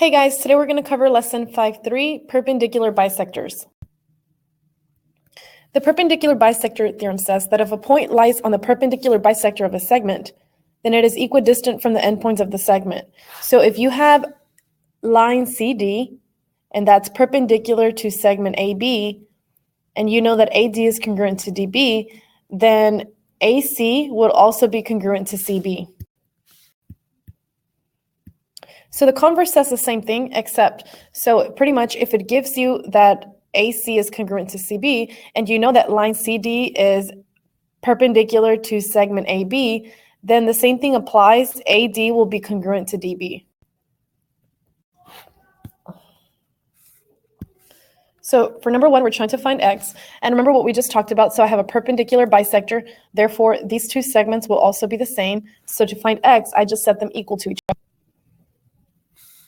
Hey guys, today we're going to cover lesson 5.3, perpendicular bisectors. The perpendicular bisector theorem says that if a point lies on the perpendicular bisector of a segment, then it is equidistant from the endpoints of the segment. So if you have line CD, and that's perpendicular to segment AB, and you know that AD is congruent to DB, then AC would also be congruent to CB. So the converse says the same thing, except, so pretty much if it gives you that AC is congruent to CB, and you know that line CD is perpendicular to segment AB, then the same thing applies. AD will be congruent to DB. So for number one, we're trying to find X. And remember what we just talked about. So I have a perpendicular bisector. Therefore, these two segments will also be the same. So to find X, I just set them equal to each other.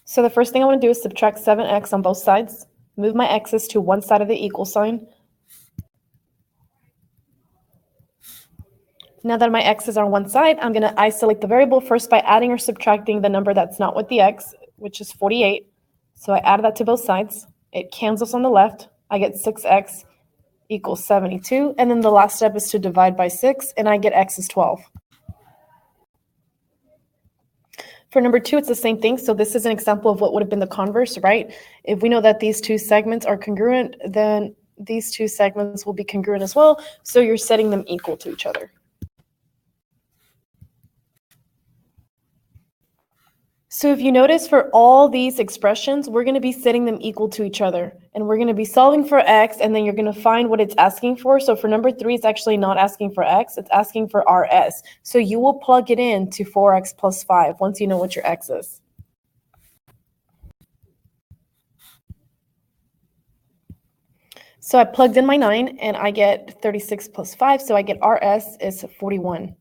So the first thing I want to do is subtract 7x on both sides. Move my x's to one side of the equal sign. Now that my x's are on one side, I'm going to isolate the variable first by adding or subtracting the number that's not with the x, which is 48. So I add that to both sides. It cancels on the left. I get 6x equals 72. And then the last step is to divide by 6, and I get x is 12. For number two, it's the same thing. So this is an example of what would have been the converse, right? If we know that these two segments are congruent, then these two segments will be congruent as well. So you're setting them equal to each other. So if you notice, for all these expressions, we're going to be setting them equal to each other. And we're going to be solving for x, and then you're going to find what it's asking for. So for number three, it's actually not asking for x. It's asking for rs. So you will plug it in to 4x plus 5 once you know what your x is. So I plugged in my 9, and I get 36 plus 5. So I get rs is 41.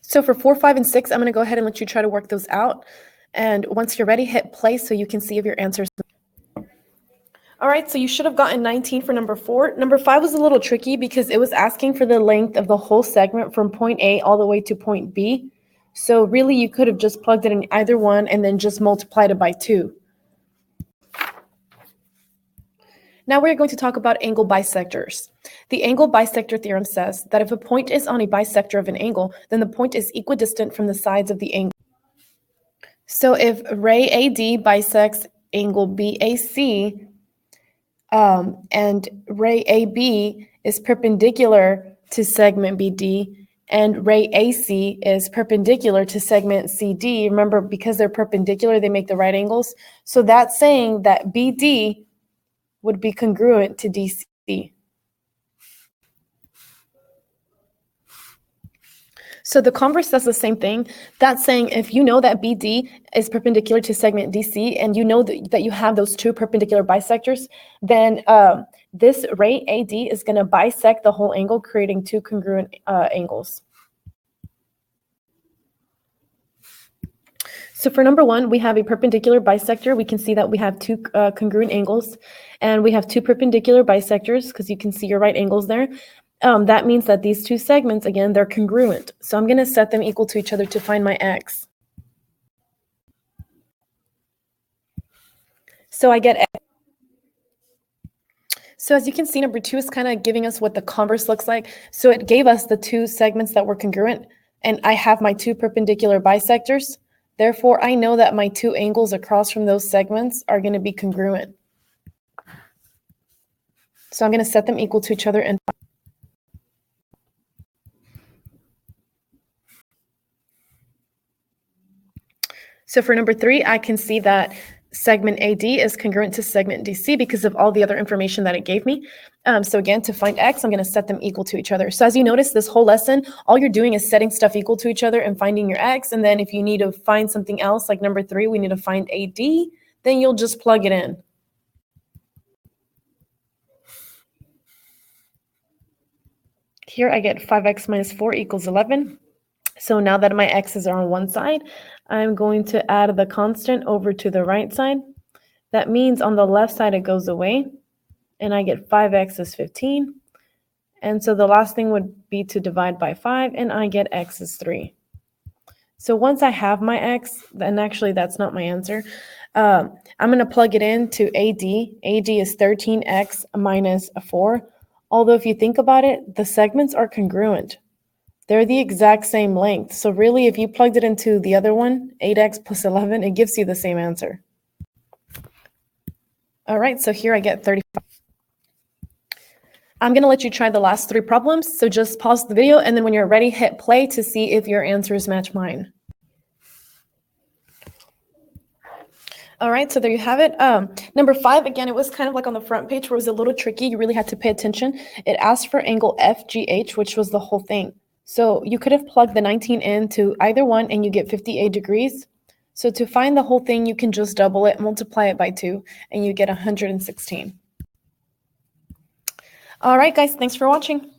So for 4, 5, and 6, I'm going to go ahead and let you try to work those out. And once you're ready, hit play so you can see if your answers. All right, so you should have gotten 19 for number 4. Number 5 was a little tricky because it was asking for the length of the whole segment from point A all the way to point B. So really, you could have just plugged it in either one and then just multiplied it by 2. Now we're going to talk about angle bisectors. The angle bisector theorem says that if a point is on a bisector of an angle, then the point is equidistant from the sides of the angle. So if ray AD bisects angle BAC, and ray AB is perpendicular to segment BD, and ray AC is perpendicular to segment CD, remember, because they're perpendicular, they make the right angles. So that's saying that BD would be congruent to DC. So the converse does the same thing. That's saying if you know that BD is perpendicular to segment DC, and you know that you have those two perpendicular bisectors, then this ray AD is going to bisect the whole angle, creating two congruent angles. So for number one, we have a perpendicular bisector. We can see that we have two congruent angles, and we have two perpendicular bisectors because you can see your right angles there. That means that these two segments, again, they're congruent. So I'm going to set them equal to each other to find my x. So I get x. So as you can see, number two is kind of giving us what the converse looks like. So it gave us the two segments that were congruent, and I have my two perpendicular bisectors. Therefore, I know that my two angles across from those segments are going to be congruent. So I'm going to set them equal to each other. And so for number three, I can see that segment AD is congruent to segment DC because of all the other information that it gave me. So again, to find X, I'm going to set them equal to each other. So as you notice, this whole lesson, all you're doing is setting stuff equal to each other and finding your X. And then if you need to find something else, like number three, we need to find AD, then you'll just plug it in. Here I get 5x minus 4 equals 11. So now that my x's are on one side, I'm going to add the constant over to the right side. That means on the left side it goes away, and I get 5x is 15. And so the last thing would be to divide by 5, and I get x is 3. So once I have my x, and actually that's not my answer, I'm going to plug it into AD. AD is 13x minus 4. Although if you think about it, the segments are congruent. They're the exact same length. So really, if you plugged it into the other one, 8x plus 11, it gives you the same answer. All right, so here I get 35. I'm going to let you try the last 3 problems. So just pause the video, and then when you're ready, hit play to see if your answers match mine. All right, so there you have it. Number 5, again, it was kind of like on the front page where it was a little tricky. You really had to pay attention. It asked for angle FGH, which was the whole thing. So you could have plugged the 19 into either one and you get 58 degrees. So to find the whole thing, you can just double it, multiply it by 2, and you get 116. All right, guys, thanks for watching.